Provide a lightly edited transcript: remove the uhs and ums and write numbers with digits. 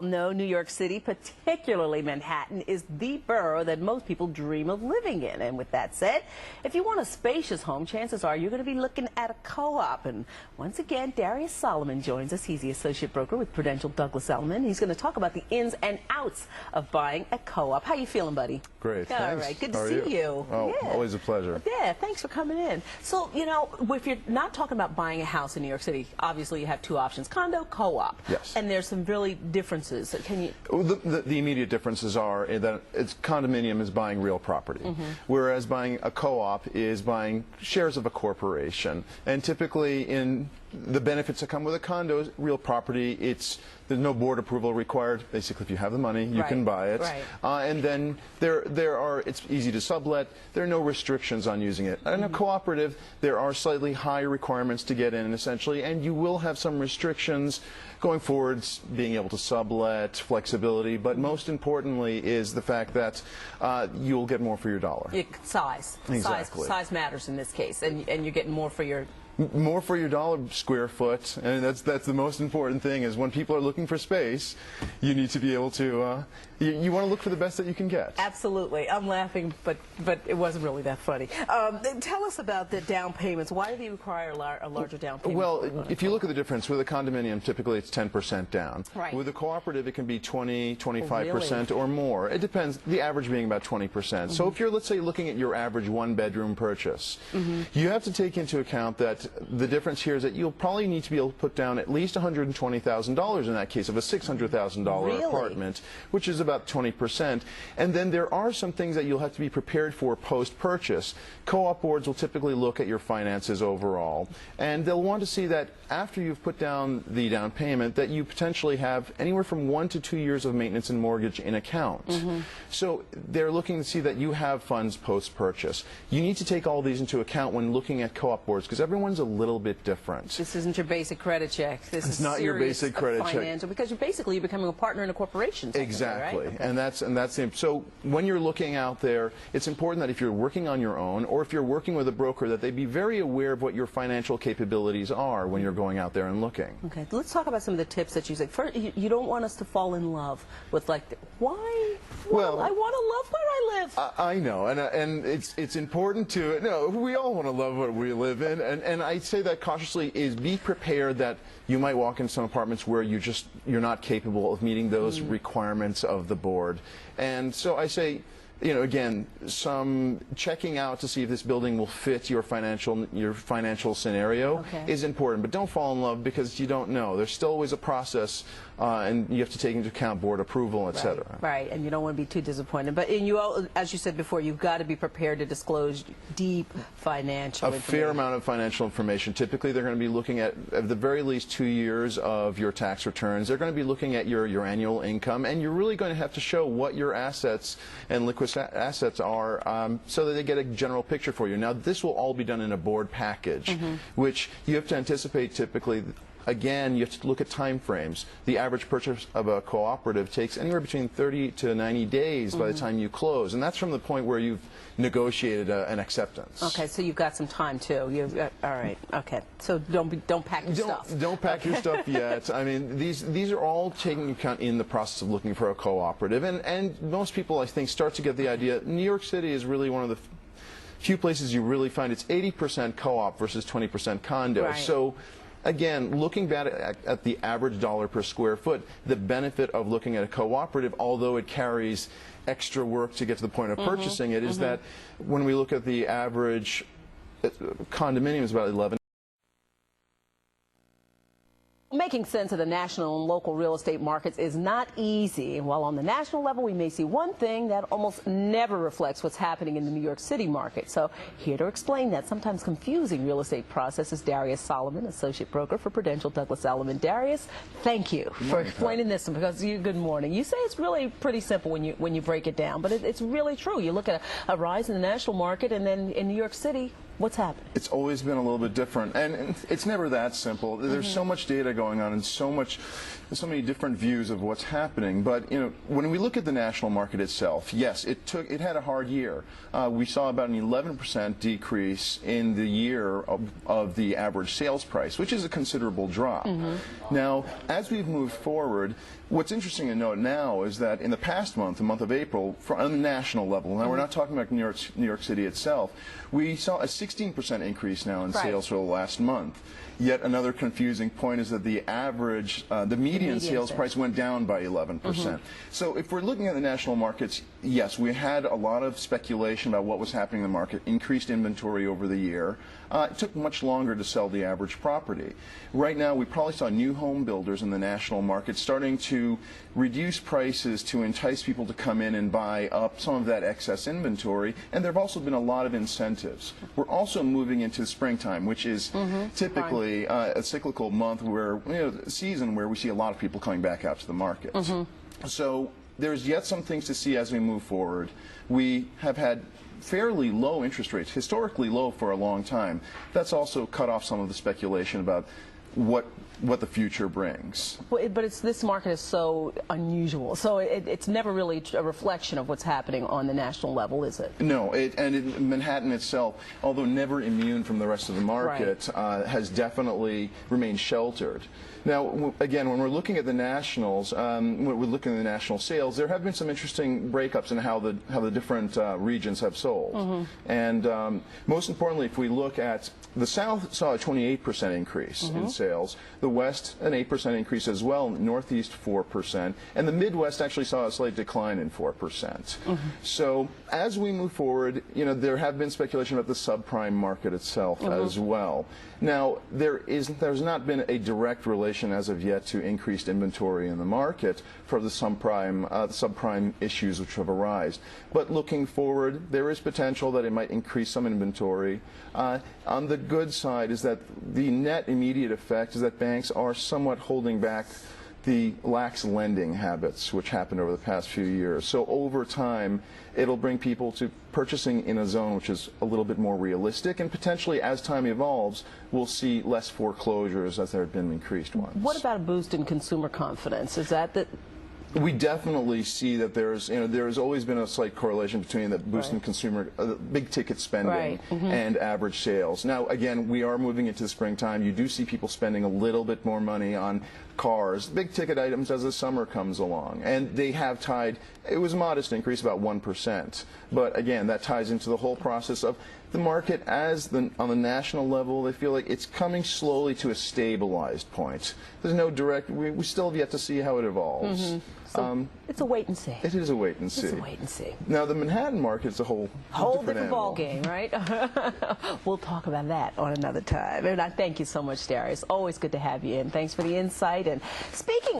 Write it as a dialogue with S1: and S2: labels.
S1: No, New York City, particularly Manhattan, is the borough that most people dream of living in. And with that said, if you want a spacious home, chances are you're going to be looking at a co-op. And once again, Darius Solomon joins us. He's the associate broker with Prudential Douglas Elliman. He's going to talk about the ins and outs of buying a co-op. How you feeling, buddy?
S2: Great.
S1: All
S2: Thanks.
S1: right. Good to
S2: How are
S1: see you.
S2: Oh,
S1: yeah.
S2: Always a pleasure.
S1: Yeah, thanks for coming in. So, you know, if you're not talking about buying a house in New York City, obviously you have two options, condo, co-op.
S2: Yes.
S1: And there's some really differences. Can you...
S2: Well, the immediate differences are that condominium is buying real property, whereas buying a co-op is buying shares of a corporation. And typically in the benefits that come with a condo is real property. There's no board approval required. Basically, if you have the money, you can buy it. Right. And then it's easy to sublet. There are no restrictions on using it. In a cooperative, there are slightly higher requirements to get in, essentially, and you will have some restrictions going forwards, being able to sublet, flexibility, but most importantly is the fact that you'll get more for your dollar.
S1: Size.
S2: Exactly.
S1: Size matters in this case, and you're getting more for your...
S2: More for your dollar square foot, and that's the most important thing. Is when people are looking for space, you need to be able to. You want to look for the best that you can get.
S1: Absolutely, I'm laughing, but it wasn't really that funny. Tell us about the down payments. Why do they require a larger down payment?
S2: Well, if you look at the difference with a condominium, typically it's 10% down.
S1: Right.
S2: With a cooperative, it can be 20, 25%
S1: really?
S2: or more. It depends. The average being about 20%. So if you're, let's say, looking at your average one-bedroom purchase, you have to take into account that the difference here is that you'll probably need to be able to put down at least $120,000 in that case of a $600,000 apartment, which is about 20%. And then there are some things that you'll have to be prepared for post-purchase. Co-op boards will typically look at your finances overall, and they'll want to see that after you've put down the down payment that you potentially have anywhere from 1 to 2 years of maintenance and mortgage in account. So they're looking to see that you have funds post-purchase. You need to take all these into account when looking at co-op boards because everyone's a little bit different.
S1: This isn't your basic credit check. This is
S2: not your basic credit
S1: financial
S2: check
S1: because you're becoming a partner in a corporation.
S2: Exactly,
S1: right?
S2: and that's the, so when you're looking out there, it's important that if you're working on your own or if you're working with a broker, that they be very aware of what your financial capabilities are when you're going out there and looking. Okay,
S1: let's talk about some of the tips that you say. First, you don't want us to fall in love with why. Well, I want to love where I live.
S2: I know, and it's important to we all want to love what we live in, and I say that cautiously is be prepared that you might walk in some apartments where you're not capable of meeting those requirements of the board. And so I say, again, some checking out to see if this building will fit your financial scenario is important, but don't fall in love because you don't know. There's still always a process, and you have to take into account board approval, etc.
S1: Right, and you don't want to be too disappointed. But as you said before, you've got to be prepared to disclose deep financial information.
S2: A fair amount of financial information. Typically, they're going to be looking at the very least 2 years of your tax returns. They're going to be looking at your annual income, and you're really going to have to show what your assets and liquid assets are so that they get a general picture for you. Now, this will all be done in a board package, which you have to anticipate typically. Again, you have to look at time frames. The average purchase of a cooperative takes anywhere between 30 to 90 days by the time you close, and that's from the point where you've negotiated an acceptance.
S1: Okay, so you've got some time too. All right. Okay, so don't pack your stuff.
S2: Don't pack your stuff yet. I mean, these are all taken into account in the process of looking for a cooperative, and most people, I think, start to get the idea. New York City is really one of the few places you really find it's 80% co-op versus 20% condo.
S1: Right.
S2: So. Again, looking back at the average dollar per square foot, the benefit of looking at a cooperative, although it carries extra work to get to the point of purchasing it, is that when we look at the average condominium is about 11.
S1: Making sense of the national and local real estate markets is not easy. While on the national level, we may see one thing that almost never reflects what's happening in the New York City market. So here to explain that sometimes confusing real estate process is Darius Solomon, associate broker for Prudential Douglas Elliman. Darius, thank you for explaining this because good morning. You say it's really pretty simple when you break it down, but it's really true. You look at a rise in the national market, and then in New York City, what's happening?
S2: It's always been a little bit different, and it's never that simple. There's so much data going on and so many different views of what's happening. But when we look at the national market itself, yes, it had a hard year. We saw about an 11% decrease in the year of the average sales price, which is a considerable drop. Now, as we've moved forward, What's interesting to note now is that in the past month, the month of April, on the national level, now we're not talking about New York City itself, we saw a 16% increase now in sales for the last month. Yet another confusing point is that the average, the median sales price went down by 11%. So if we're looking at the national markets, yes, we had a lot of speculation about what was happening in the market, increased inventory over the year. It took much longer to sell the average property. Right now, we probably saw new home builders in the national market starting to reduce prices to entice people to come in and buy up some of that excess inventory, and there have also been a lot of incentives. We're also moving into springtime, which is typically a cyclical month where, season where we see a lot of people coming back out to the market. So there's yet some things to see as we move forward. We have had fairly low interest rates, historically low for a long time. That's also cut off some of the speculation about what the future brings.
S1: Well, but this market is so unusual, so it's never really a reflection of what's happening on the national level, is it?
S2: No, Manhattan itself, although never immune from the rest of the market, has definitely remained sheltered. Now, again, when we're looking at the nationals, when we're looking at the national sales, there have been some interesting breakups in how the different regions have sold. And most importantly, if we look at the South, saw a 28% increase in sales. The West, an 8% increase as well. Northeast, 4%. And the Midwest actually saw a slight decline in 4%. So as we move forward, there have been speculation about the subprime market itself as well. Now, there's not been a direct relation as of yet to increased inventory in the market for the subprime issues which have arisen. But looking forward, there is potential that it might increase some inventory. On the good side is that the net immediate effect is that banks are somewhat holding back the lax lending habits which happened over the past few years. So over time, it'll bring people to purchasing in a zone which is a little bit more realistic, and potentially as time evolves, we'll see less foreclosures as there have been increased ones.
S1: What about a boost in consumer confidence? Is that
S2: we definitely see that there's always been a slight correlation between the boost in consumer big ticket spending and average sales. Now, again, we are moving into springtime. You do see people spending a little bit more money on cars, big ticket items as the summer comes along, and they have tied. It was a modest increase, about 1%, but again, that ties into the whole process of the market on the national level. They feel like it's coming slowly to a stabilized point. There's no direct. We still have yet to see how it evolves.
S1: So it's a wait and see.
S2: It is a wait and see.
S1: It's a wait and see.
S2: Now, the Manhattan market is a whole different ball
S1: game, right? We'll talk about that on another time. And I thank you so much, Darius. Always good to have you in. Thanks for the insight. And speaking